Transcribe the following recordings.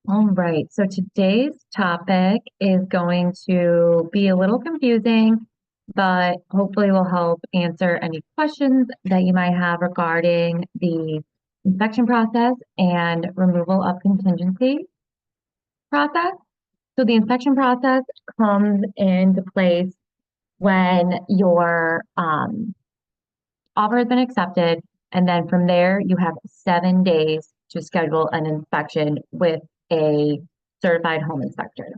All right, so today's topic is going to be a little confusing, but hopefully will help answer any questions that you might have regarding the inspection process and removal of contingency process. So the inspection process comes into place when your offer has been accepted, and then from there you have 7 days to schedule an inspection with a certified home inspector.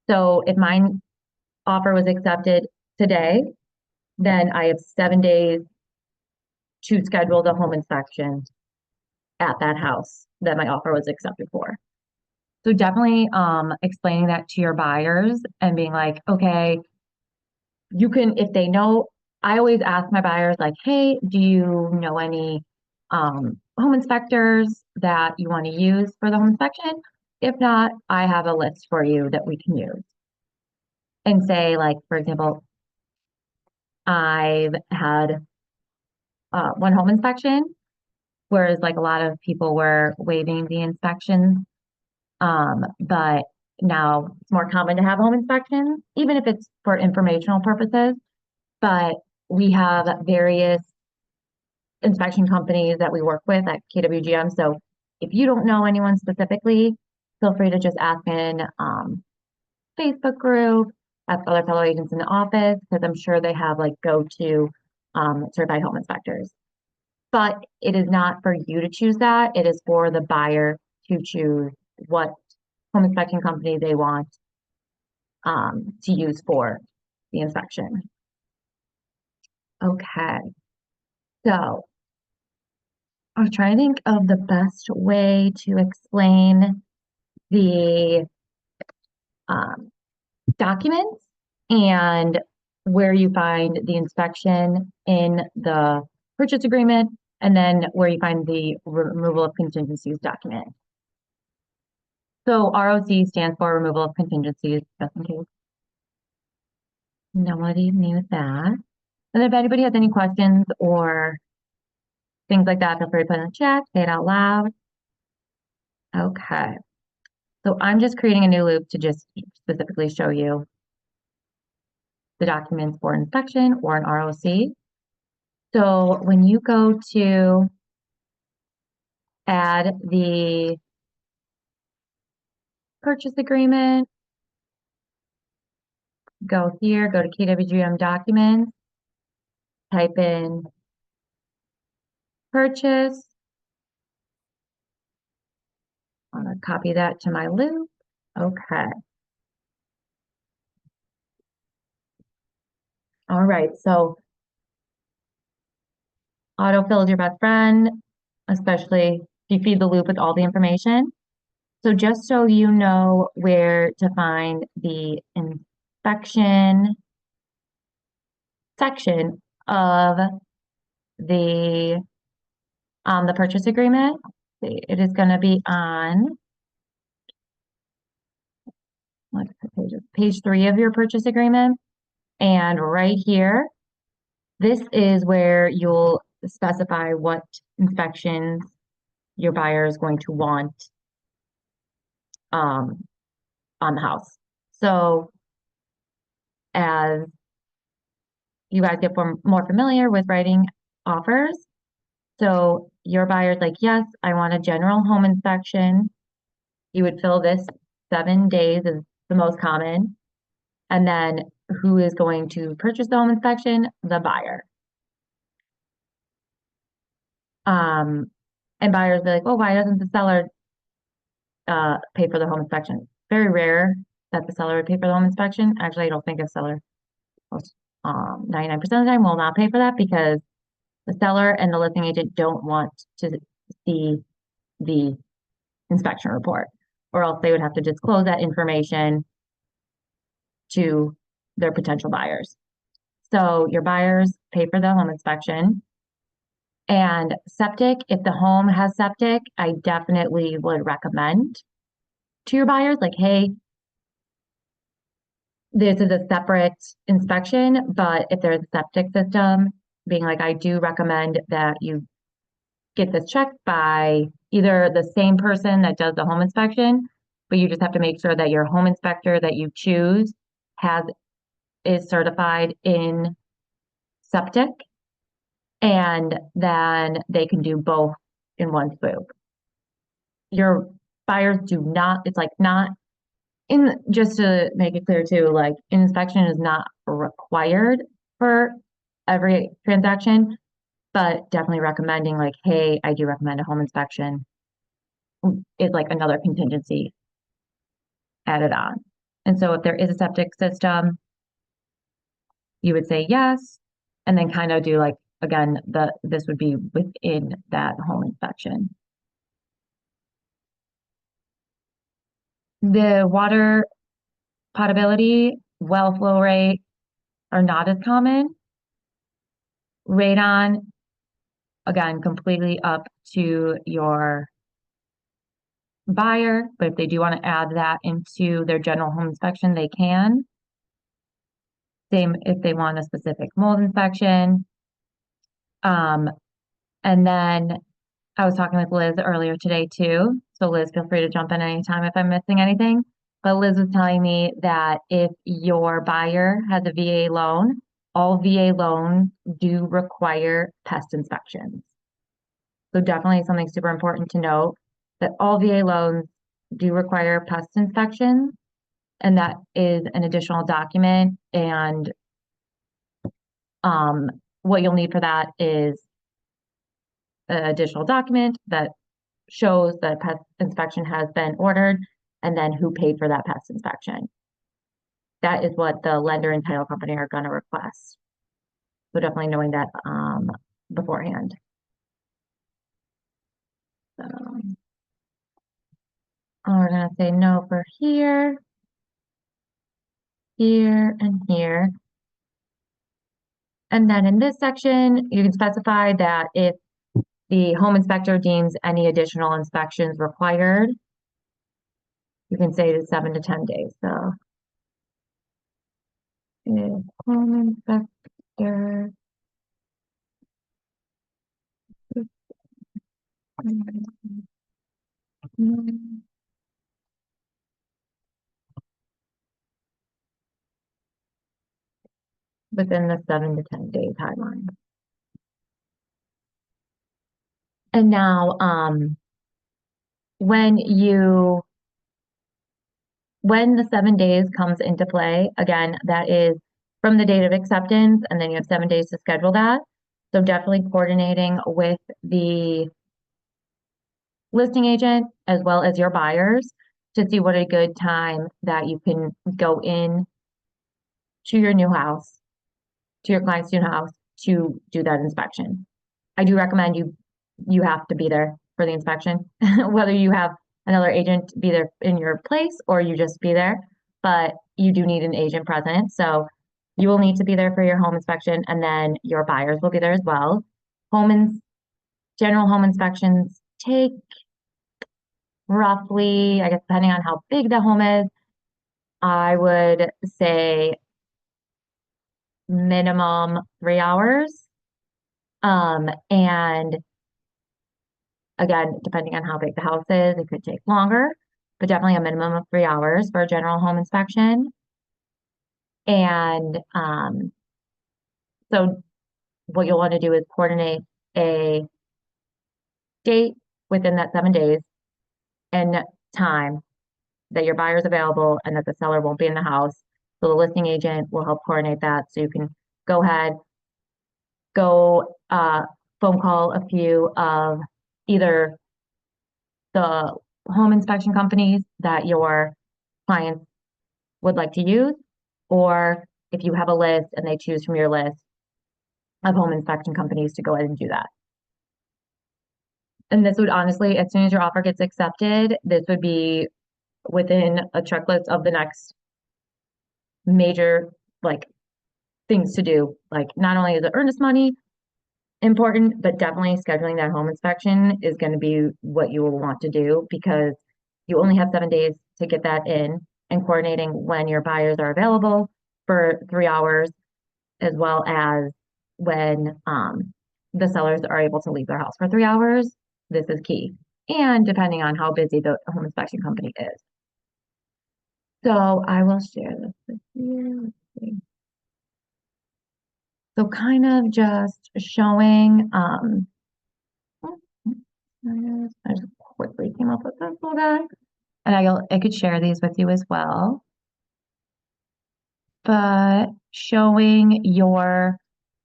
So if my offer was accepted today, then I have 7 days to schedule the home inspection at that house that my offer was accepted for. So definitely explaining that to your buyers and being like, okay, you can, if they know, I always ask my buyers like, hey, do you know any home inspectors that you want to use for the home inspection? If not, I have a list for you that we can use. And say, like, for example, I've had one home inspection, whereas like a lot of people were waiving the inspections. But now it's more common to have home inspections, even if it's for informational purposes. But we have various inspection companies that we work with at KWGM. So if you don't know anyone specifically, feel free to just ask in Facebook group, ask other fellow agents in the office, because I'm sure they have like go-to certified home inspectors. But it is not for you to choose that. It is for the buyer to choose what home inspection company they want to use for the inspection. Okay, so I was trying to think of the best way to explain the um, documents and where you find the inspection in the purchase agreement, and then where you find the removal of contingencies document. So ROC stands for removal of contingencies, just in case nobody knew that. And if anybody has any questions or things like that, feel free to put in the chat, say it out loud. Okay. So I'm just creating a new loop to just specifically show you the documents for inspection or an ROC. So when you go to add the purchase agreement, go here, go to KWGM documents, type in purchase. I'm going to copy that to my loop. Okay. All right. So autofill is your best friend, especially if you feed the loop with all the information. So just so you know where to find the inspection section of the purchase agreement, it is going to be on what's the page 3 of your purchase agreement. And right here, this is where you'll specify what inspections your buyer is going to want on the house. So as you guys get more familiar with writing offers, so your buyer's like, yes, I want a general home inspection. You would fill this 7 days is the most common. And then who is going to purchase the home inspection? The buyer. And buyers be like, well, why doesn't the seller pay for the home inspection? Very rare that the seller would pay for the home inspection. Actually, I don't think a seller, 99% of the time, will not pay for that because the seller and the listing agent don't want to see the inspection report, or else they would have to disclose that information to their potential buyers. So your buyers pay for the home inspection. And septic, if the home has septic, I definitely would recommend to your buyers, like, hey, this is a separate inspection, but if there's a septic system, being like, I do recommend that you get this checked by, either the same person that does the home inspection, but you just have to make sure that your home inspector that you choose is certified in septic, and then they can do both in one swoop. Your buyers do not, it's like not in, just to make it clear too, like inspection is not required for every transaction, but definitely recommending like, hey, I do recommend a home inspection is like another contingency added on. And so if there is a septic system, you would say yes, and then kind of do like, again, this would be within that home inspection. The water potability, well flow rate are not as common. Radon, again, completely up to your buyer, but if they do want to add that into their general home inspection, they can. Same if they want a specific mold inspection. And then I was talking with Liz earlier today too. So Liz, feel free to jump in anytime if I'm missing anything. But Liz was telling me that if your buyer has a VA loan, all VA loans do require pest inspections. So definitely something super important to note that all VA loans do require pest inspections, and that is an additional document. And what you'll need for that is an additional document that shows that pest inspection has been ordered and then who paid for that pest inspection. That is what the lender and title company are going to request. So definitely knowing that beforehand. So we're going to say no for here, here, and here. And then in this section, you can specify that if the home inspector deems any additional inspections required, you can say to 7 to 10 days. So if home inspector within the 7 to 10 day timeline. And now, when the 7 days comes into play, again, that is from the date of acceptance, and then you have 7 days to schedule that. So definitely coordinating with the listing agent as well as your buyers to see what a good time that you can go in to your new house, to your client's new house to do that inspection. I do recommend you have to be there for the inspection, whether you have another agent be there in your place or you just be there, but you do need an agent present. So you will need to be there for your home inspection, and then your buyers will be there as well. General home inspections take roughly, I guess, depending on how big the home is, I would say minimum 3 hours. And again, depending on how big the house is, it could take longer, but definitely a minimum of 3 hours for a general home inspection. And so what you'll want to do is coordinate a date within that 7 days and time that your buyer is available and that the seller won't be in the house. So the listing agent will help coordinate that. So you can go ahead, phone call a few of either the home inspection companies that your clients would like to use, or if you have a list and they choose from your list of home inspection companies to go ahead and do that. And this would honestly, as soon as your offer gets accepted, this would be within a checklist of the next major like things to do. Like not only is the earnest money important, but definitely scheduling that home inspection is going to be what you will want to do, because you only have 7 days to get that in, and coordinating when your buyers are available for 3 hours, as well as when the sellers are able to leave their house for 3 hours. This is key. and depending on how busy the home inspection company is. So I will share this with you. Let's see. So kind of just showing, oh, I just quickly came up with this little guy, and I could share these with you as well. But showing your,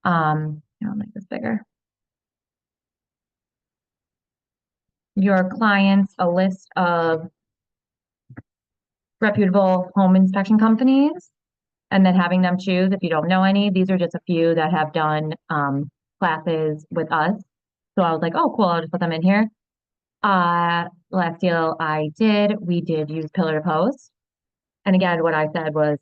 I'll make this bigger. Your clients a list of reputable home inspection companies and then having them choose if you don't know any. These are just a few that have done classes with us. So I was like, oh, cool, I'll just put them in here. Last deal we did use Pillar to Post. And again, what I said was,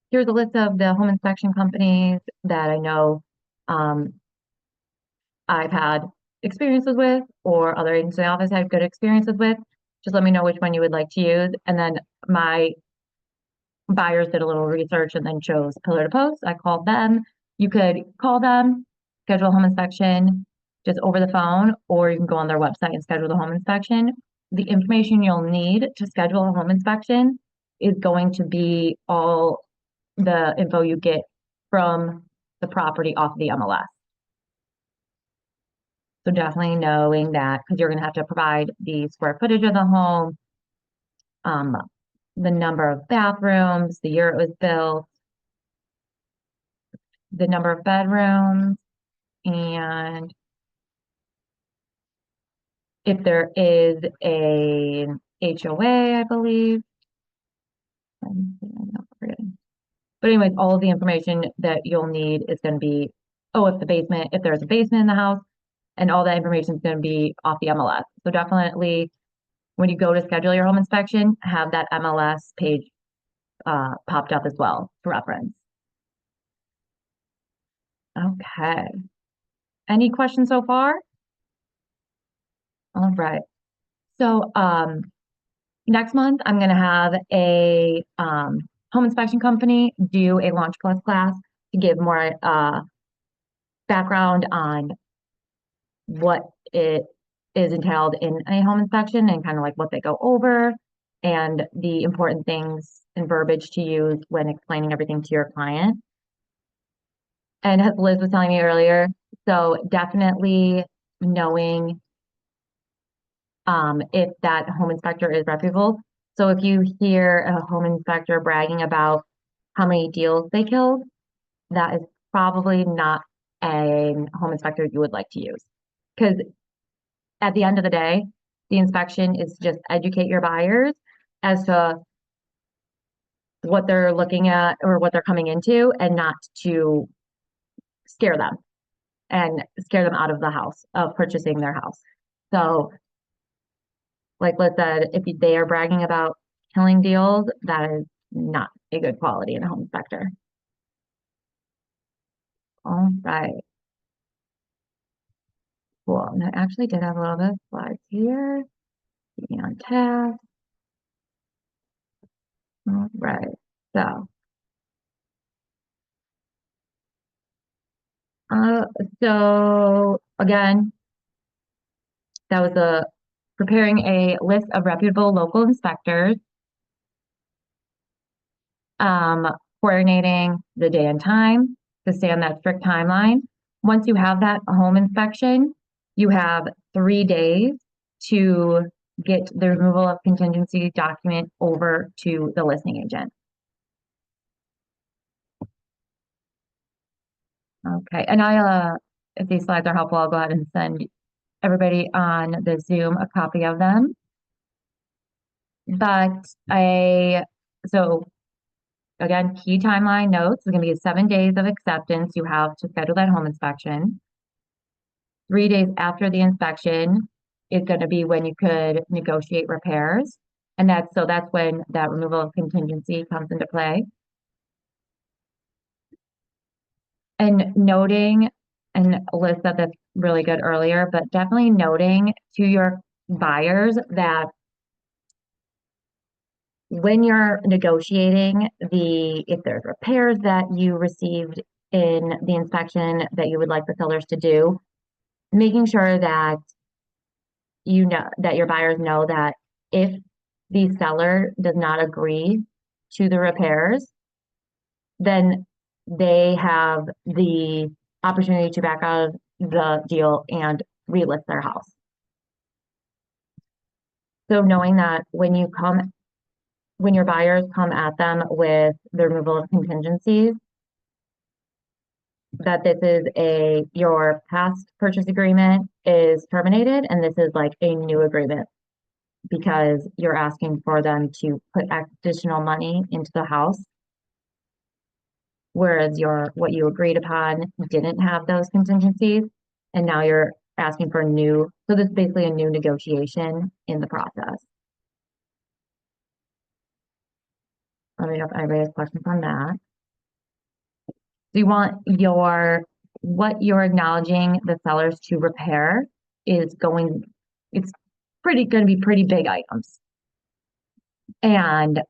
here's a list of the home inspection companies that I know I've had experiences with, or other agents in the office had good experiences with. Just let me know which one you would like to use. And then my buyers did a little research and then chose Pillar to Post. I called them. You could call them, schedule a home inspection just over the phone, or you can go on their website and schedule the home inspection. The information you'll need to schedule a home inspection is going to be all the info you get from the property off the MLS. So definitely knowing that, because you're going to have to provide the square footage of the home, the number of bathrooms, the year it was built, the number of bedrooms, and if there is a HOA, I believe. I'm not forgetting. But anyways, all of the information that you'll need is going to be, if there's a basement in the house, and all that information is going to be off the MLS. So definitely, when you go to schedule your home inspection, have that MLS page popped up as well for reference. Okay. Any questions so far? All right. So next month, I'm going to have a home inspection company do a Launch Plus class to give more background on what it is entailed in a home inspection and kind of like what they go over and the important things and verbiage to use when explaining everything to your client. And as Liz was telling me earlier, so definitely knowing if that home inspector is reputable. So if you hear a home inspector bragging about how many deals they killed, that is probably not a home inspector you would like to use. Because at the end of the day, the inspection is just educate your buyers as to what they're looking at or what they're coming into, and not to scare them out of the house, of purchasing their house. So like Liz said, if they are bragging about killing deals, that is not a good quality in a home inspector. All right. Cool. And I actually did have a little bit of slides here. Keeping on task. All right. So again, that was preparing a list of reputable local inspectors, coordinating the day and time to stay on that strict timeline. Once you have that home inspection, you have 3 days to get the removal of contingency document over to the listing agent. Okay, and if these slides are helpful, I'll go ahead and send everybody on the Zoom a copy of them. But so again, key timeline notes is going to be 7 days of acceptance you have to schedule that home inspection. 3 days after the inspection is going to be when you could negotiate repairs. And that's when that removal of contingency comes into play. And noting, and Liz said that's really good earlier, but definitely noting to your buyers that when you're negotiating if there's repairs that you received in the inspection that you would like the sellers to do, making sure that you know that your buyers know that if the seller does not agree to the repairs, then they have the opportunity to back out of the deal and relist their house. So knowing that when your buyers come at them with the removal of contingencies, that this is your past purchase agreement is terminated and this is like a new agreement because you're asking for them to put additional money into the house, whereas what you agreed upon didn't have those contingencies, and now you're asking for so this is basically a new negotiation in the process. Let me know if anybody has questions on that. So you want what you're acknowledging the sellers to repair it's going to be pretty big items. And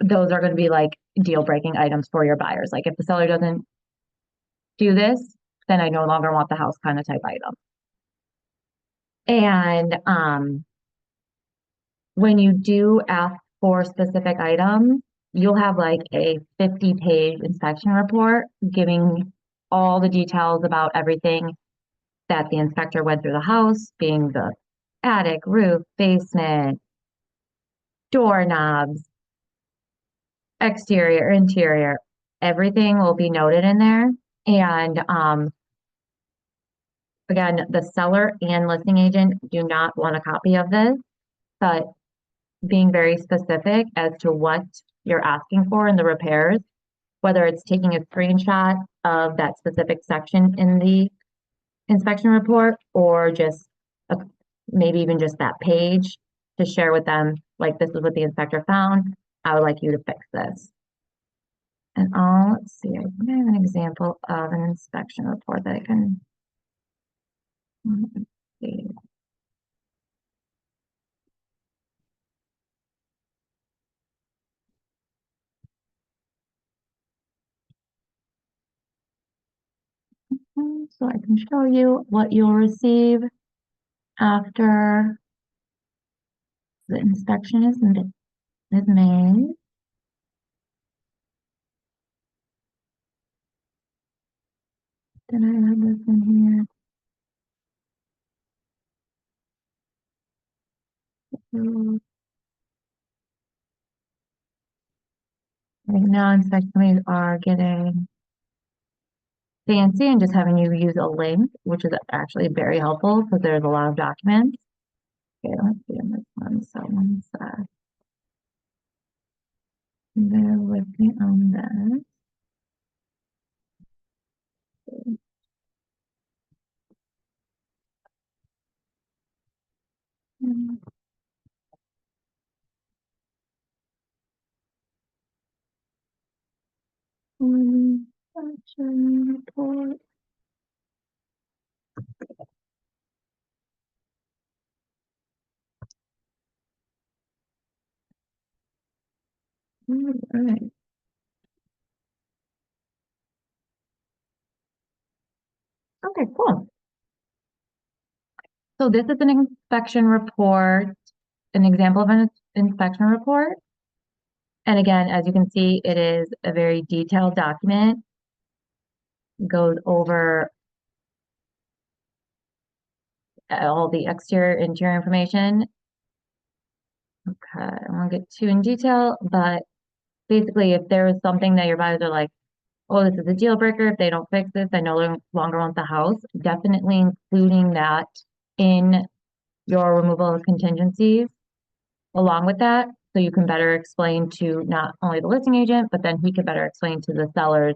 those are going to be like deal breaking items for your buyers. Like if the seller doesn't do this, then I no longer want the house kind of type item. And when you do ask for specific items, you'll have like a 50-page inspection report giving all the details about everything that the inspector went through the house, being the attic, roof, basement, doorknobs, exterior, interior, everything will be noted in there. And again, the seller and listing agent do not want a copy of this, but being very specific as to what you're asking for in the repairs, whether it's taking a screenshot of that specific section in the inspection report or just maybe even just that page to share with them, like this is what the inspector found. I would like you to fix this. And let's see, I think I have an example of an inspection report that I can see. So I can show you what you'll receive after the inspection is made. Did I have this in here? Right now, inspection companies are getting fancy and just having you use a link, which is actually very helpful because there's a lot of documents. Okay, let's see in this one. So one sec. Bear with me on that. Inspection report. All right. Okay, cool. So this is an inspection report, an example of an inspection report. And again, as you can see, it is a very detailed document. Goes over all the exterior, interior information. Okay, I won't get too in detail, but basically, if there is something that your buyers are like, oh, this is a deal breaker, if they don't fix this, I no longer want the house, definitely including that in your removal of contingencies along with that, so you can better explain to not only the listing agent, but then he can better explain to the sellers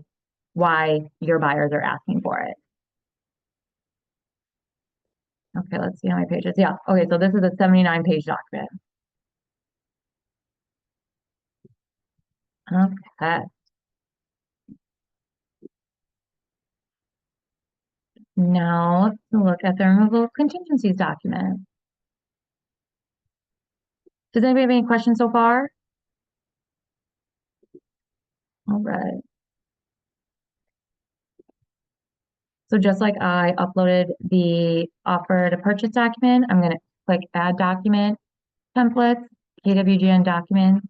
why your buyers are asking for it. Okay, let's see how many pages. Yeah, okay, so this is a 79-page document. Okay. Now let's look at the removal of contingencies document. Does anybody have any questions so far? All right. So just like I uploaded the offer to purchase document, I'm going to click Add Document, Templates, KWGN Documents,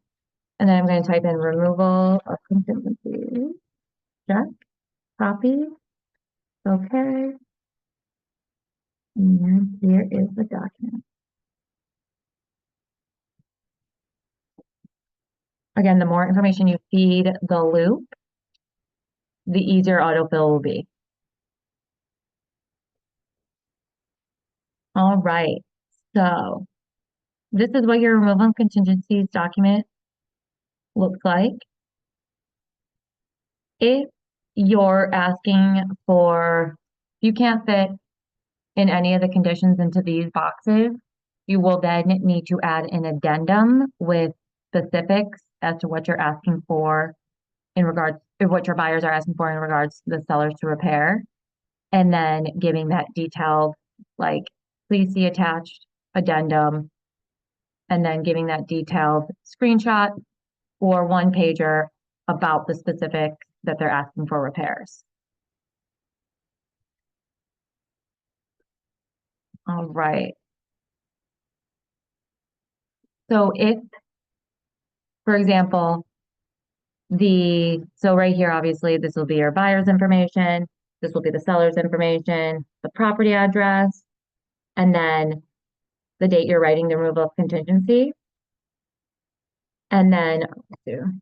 and then I'm going to type in removal of contingencies. Check, copy, okay. And here is the document. Again, the more information you feed the loop, the easier autofill will be. All right, so this is what your removal of contingencies document looks like. If you're asking for, you can't fit in any of the conditions into these boxes, you will then need to add an addendum with specifics as to what you're asking for in regards to what your buyers are asking for in regards to the sellers to repair, and then giving that detailed, like, please see attached addendum, and then giving that detailed screenshot or one pager about the specifics that they're asking for repairs. All right. So if, for example, so right here, obviously, this will be your buyer's information, this will be the seller's information, the property address, and then the date you're writing the removal of contingency. And then buyer,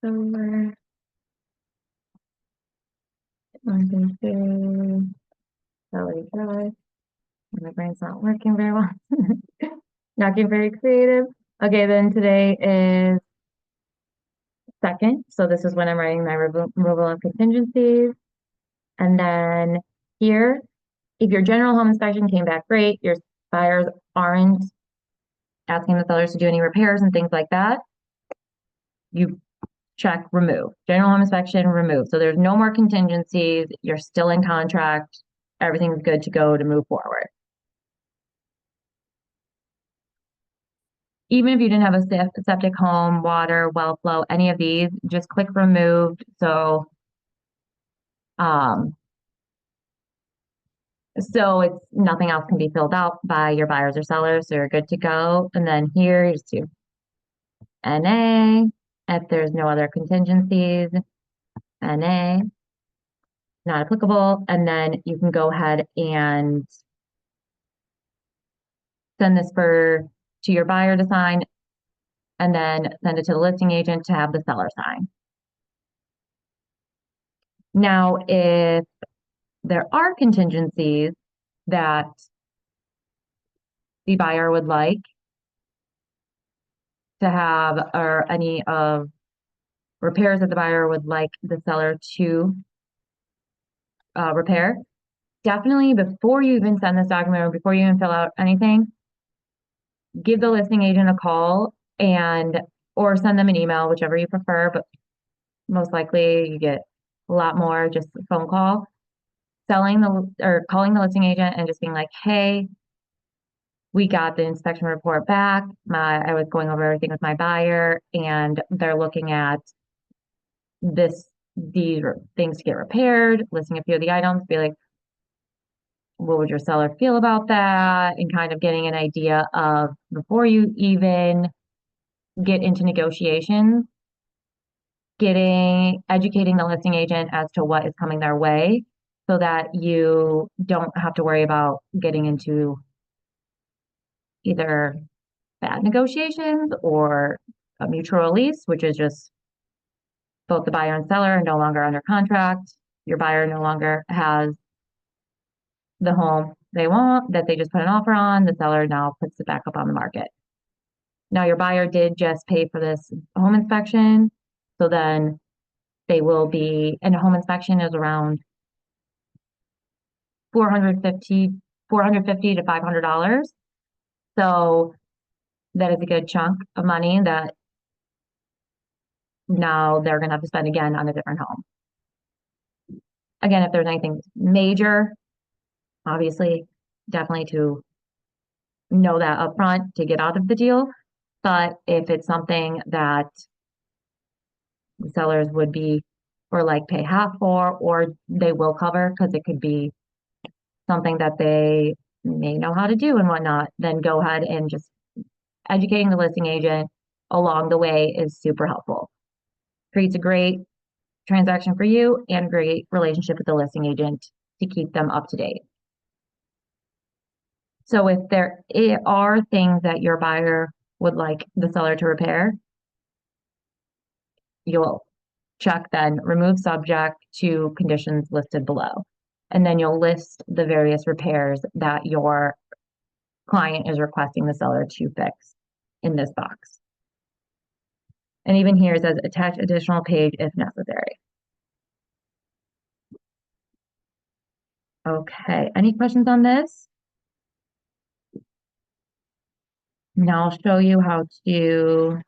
seller, my brain's not working very well. Not getting very creative. Okay, then today is 2nd. So this is when I'm writing my removal of contingencies. And then here, if your general home inspection came back great, your buyers aren't asking the sellers to do any repairs and things like that, you check remove. General home inspection, remove. So there's no more contingencies. You're still in contract. Everything's good to go to move forward. Even if you didn't have a septic home, water, well flow, any of these, just click remove. So it's nothing else can be filled out by your buyers or sellers, so you're good to go. And then here you just do NA. If there's no other contingencies, NA, not applicable. And then you can go ahead and send this to your buyer to sign, and then send it to the listing agent to have the seller sign. Now, if there are contingencies that the buyer would like to have, or any of repairs that the buyer would like the seller to repair, definitely before you even send this document or before you even fill out anything, give the listing agent a call or send them an email, whichever you prefer, but most likely you get a lot more just a phone call, calling the listing agent and just being like, hey, we got the inspection report back. I was going over everything with my buyer, and they're looking at these things to get repaired, listing a few of the items, be like, what would your seller feel about that? And kind of getting an idea of, before you even get into negotiations, educating the listing agent as to what is coming their way, so that you don't have to worry about getting into either bad negotiations or a mutual release, which is just both the buyer and seller are no longer under contract. Your buyer no longer has the home they want that they just put an offer on. The seller now puts it back up on the market. Now your buyer did just pay for this home inspection, so then they will be, and a home inspection is around $450 to $500. So that is a good chunk of money that now they're going to have to spend again on a different home. Again, if there's anything major, obviously, definitely to know that upfront to get out of the deal. But if it's something that the sellers would be or like pay half for, or they will cover because it could be something that they may know how to do and whatnot, then go ahead and just educating the listing agent along the way is super helpful. Creates a great transaction for you and a great relationship with the listing agent to keep them up to date. So if there are things that your buyer would like the seller to repair, you'll check then remove subject to conditions listed below. And then you'll list the various repairs that your client is requesting the seller to fix in this box. And even here it says attach additional page if necessary. Okay, any questions on this? Now I'll show you how to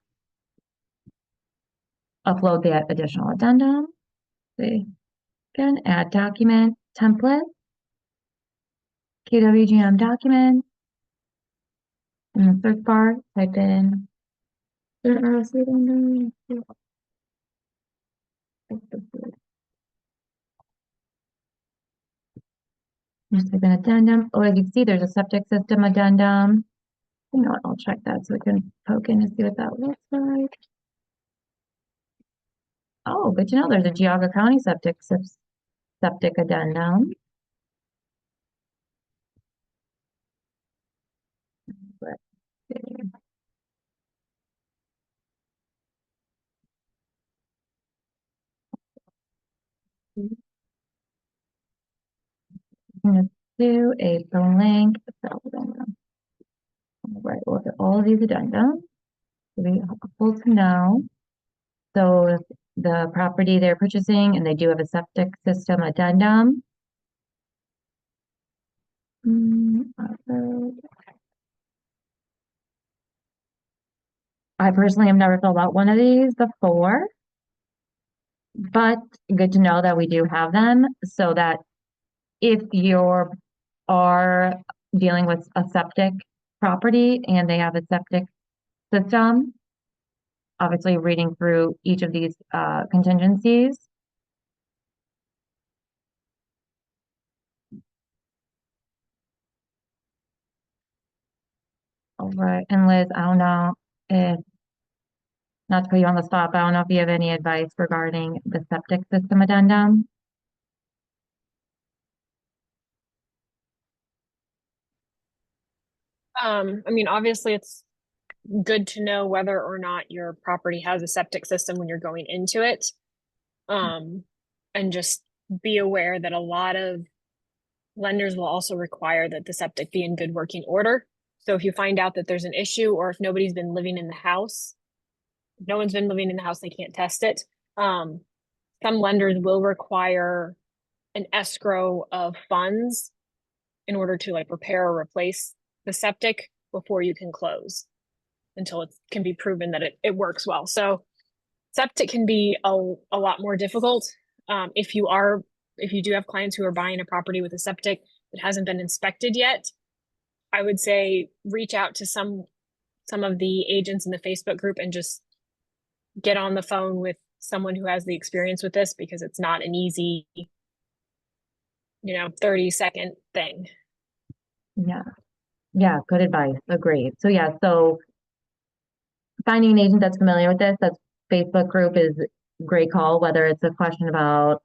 upload that additional addendum. See, again, add document, template, KWGM document. In the search bar, type in ROC addendum. Just type in addendum. Oh, as you can see, there's a septic system addendum. You know what? I'll check that so we can poke in and see what that looks like. Oh, good to know. There's a Geauga County septic addendum. Let's see. I'm going to do a blank addendum. All right, look at all of these addendums. It'll be helpful to know. So the property they're purchasing, and they do have a septic system addendum. I personally have never filled out one of these before, but good to know that we do have them so that if you are dealing with a septic property and they have a septic system, obviously reading through each of these contingencies. All right, and Liz, I don't know if, not to put you on the spot, but I don't know if you have any advice regarding the septic system addendum. I mean, obviously it's good to know whether or not your property has a septic system when you're going into it. And just be aware that a lot of lenders will also require that the septic be in good working order. So if you find out that there's an issue, or if nobody's been living in the house, if no one's been living in the house, they can't test it. Some lenders will require an escrow of funds in order to like repair or replace the septic before you can close, until it can be proven that it works well. So septic can be a lot more difficult. If you do have clients who are buying a property with a septic that hasn't been inspected yet, I would say reach out to some of the agents in the Facebook group and just get on the phone with someone who has the experience with this, because it's not an easy, 30-second thing. Yeah. Yeah, good advice. Agreed. So yeah, so finding an agent that's familiar with this, that's Facebook group is a great call, whether it's a question about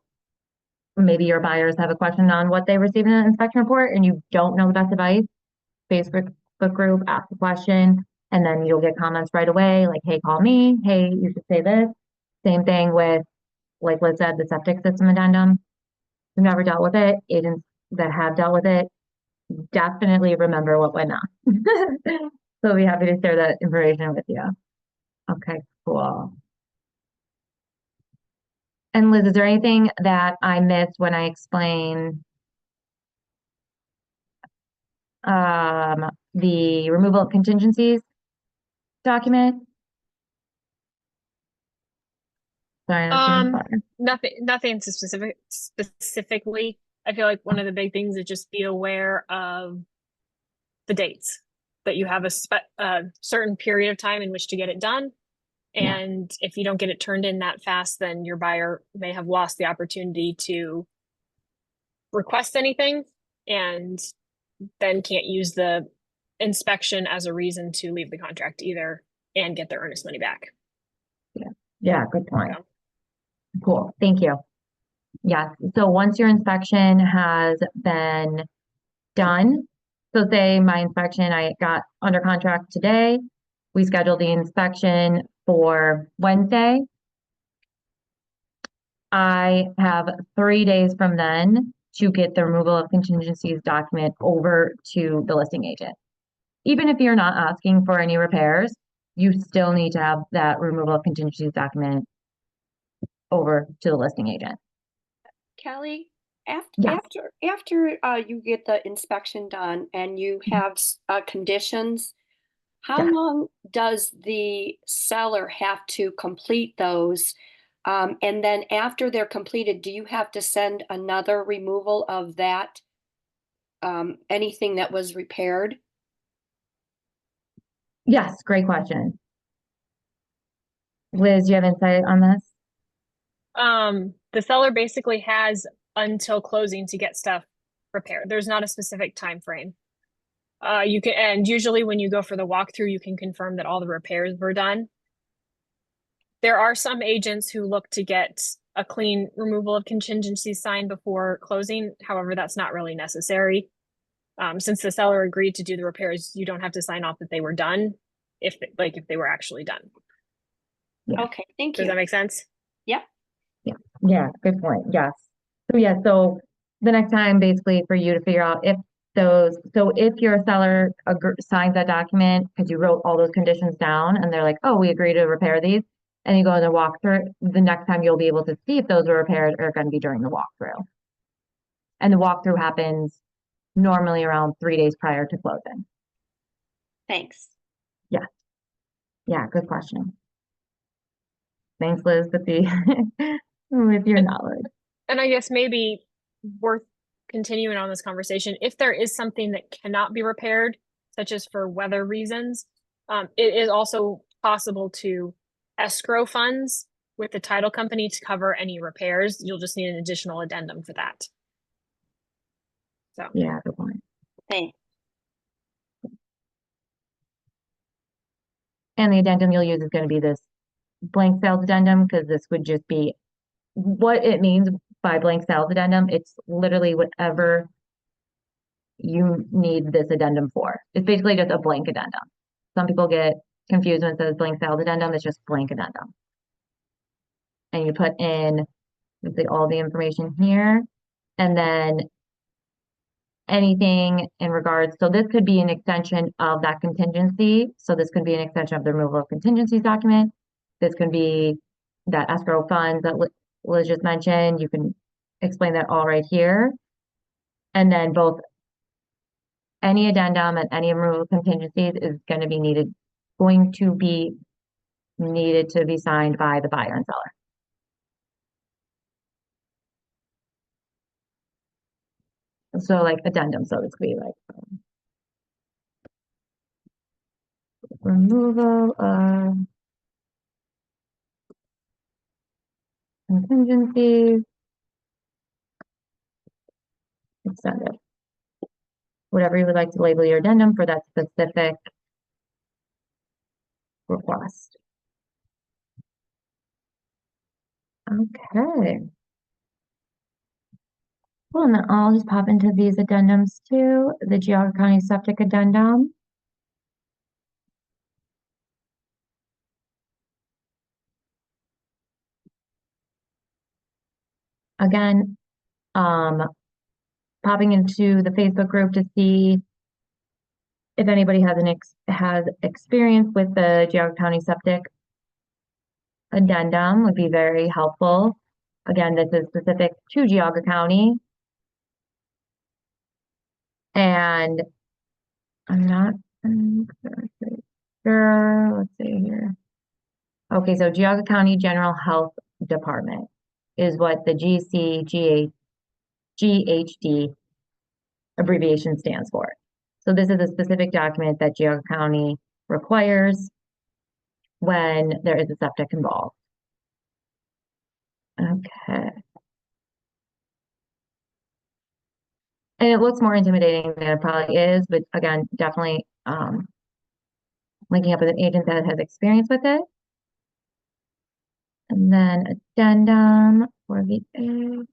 maybe your buyers have a question on what they received in an inspection report and you don't know the best advice. Facebook group, ask the question, and then you'll get comments right away, like, hey, call me, hey, you should say this. Same thing with, like Liz said, the septic system addendum. Who've never dealt with it, agents that have dealt with it, definitely remember what went on. So I'll be happy to share that information with you. Okay, cool. And Liz, is there anything that I missed when I explained the removal of contingencies document? Sorry, Nothing specifically. I feel like one of the big things is just be aware of the dates, that you have a certain period of time in which to get it done, Yeah. And if you don't get it turned in that fast, then your buyer may have lost the opportunity to request anything and then can't use the inspection as a reason to leave the contract either and get their earnest money back. Yeah, good point. So, Cool. Thank you. Yes. So once your inspection has been done, so say my inspection, I got under contract today. We scheduled the inspection for Wednesday. I have 3 days from then to get the removal of contingencies document over to the listing agent. Even if you're not asking for any repairs, you still need to have that removal of contingencies document over to the listing agent. Kelly, after Yes. you get the inspection done and you have conditions, how Yes. long does the seller have to complete those? And then after they're completed, do you have to send another removal of that, anything that was repaired? Yes, great question. Liz, do you have insight on this? the seller basically has until closing to get stuff repaired. There's not a specific time frame. You can, and usually when you go for the walkthrough, you can confirm that all the repairs were done. There are some agents who look to get a clean removal of contingencies signed before closing. However, that's not really necessary. Since the seller agreed to do the repairs, you don't have to sign off that they were done if they were actually done. Yeah. Okay, thank Does you. that make sense? Yep. Yeah, good point. Yes. So the next time basically for you to figure out if if your seller signs that document because you wrote all those conditions down and they're like, oh, we agree to repair these, and you go in the walkthrough, the next time you'll be able to see if those were repaired are going to be during the walkthrough. And the walkthrough happens normally around 3 days prior to closing. Thanks. Yeah, good question. Thanks, Liz, with with your knowledge. And I guess maybe worth continuing on this conversation. If there is something that cannot be repaired, such as for weather reasons, it is also possible to escrow funds with the title company to cover any repairs. You'll just need an additional addendum for that. So Yeah, good point. Thanks. And the addendum you'll use is going to be this blank sales addendum because this would just be what it means by blank sales addendum. It's literally whatever you need this addendum for. It's basically just a blank addendum. Some people get confused when it says blank sales addendum. It's just blank addendum. And you put in all the information here and then anything in regards. So this could be an extension of that contingency. So this could be an extension of the removal of contingencies document. This could be that escrow funds that Liz just mentioned. You can explain that all right here. And then both any addendum and any removal of contingencies is going to be needed to be signed by the buyer and seller. So like addendum, so this could be like removal of contingencies extended. Whatever you would like to label your addendum for that specific request. Okay. Well, and then I'll just pop into these addendums too. The Geauga County Septic Addendum. Again, popping into the Facebook group to see if anybody has experience with the Geauga County Septic Addendum would be very helpful. Again, this is specific to Geauga County. And I'm not sure. Let's see here. Okay, so Geauga County General Health Department is what the GHD abbreviation stands for. So this is a specific document that Geauga County requires. when there is a septic involved. Okay. And it looks more intimidating than it probably is, but again, definitely linking up with an agent that has experience with it. And then addendum for VA.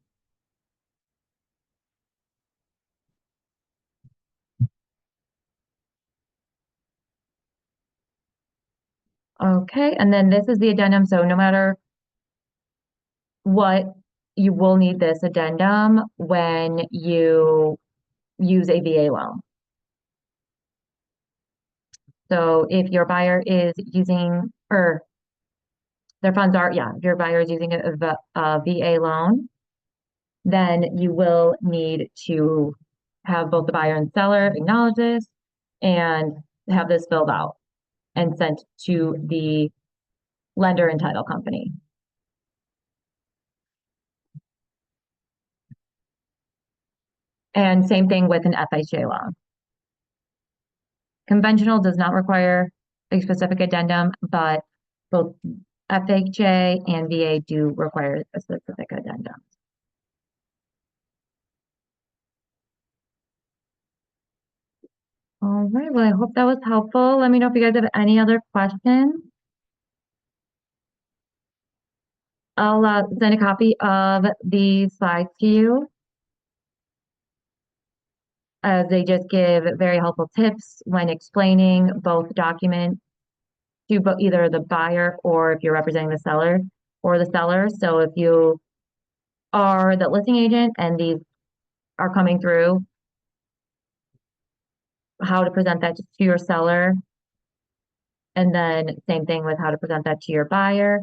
Okay, and then this is the addendum. So no matter what, you will need this addendum when you use a VA loan. So if your buyer is using, or their funds are, yeah, if your buyer is using a VA loan, then you will need to have both the buyer and seller acknowledge this and have this filled out and sent to the lender and title company. And same thing with an FHA loan. Conventional does not require a specific addendum, but both FHA and VA do require a specific addendum. All right, well, I hope that was helpful. Let me know if you guys have any other questions. I'll send a copy of the slides to you, as they just give very helpful tips when explaining both documents to either the buyer or if you're representing the seller or the seller. So if you are the listing agent and these are coming through, how to present that to your seller, and then same thing with how to present that to your buyer.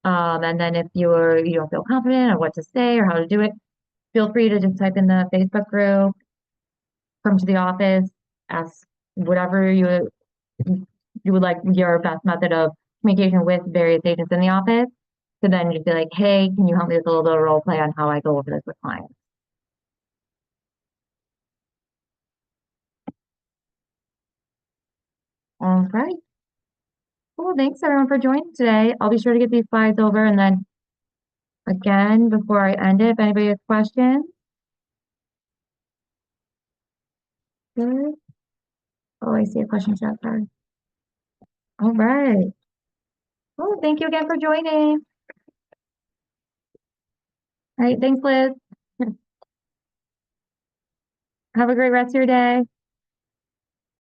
And then if you don't feel confident or what to say or how to do it, feel free to just type in the Facebook group, come to the office, ask whatever you would like your best method of communication with various agents in the office. So then you'd be like, hey, can you help me with a little bit of role play on how I go over this with clients? All right. Cool. Thanks everyone for joining today. I'll be sure to get these slides over, and then again, before I end it, if anybody has questions. Good. Oh, I see a question chat. Sorry. All right. Well, thank you again for joining. All right. Thanks, Liz. Have a great rest of your day.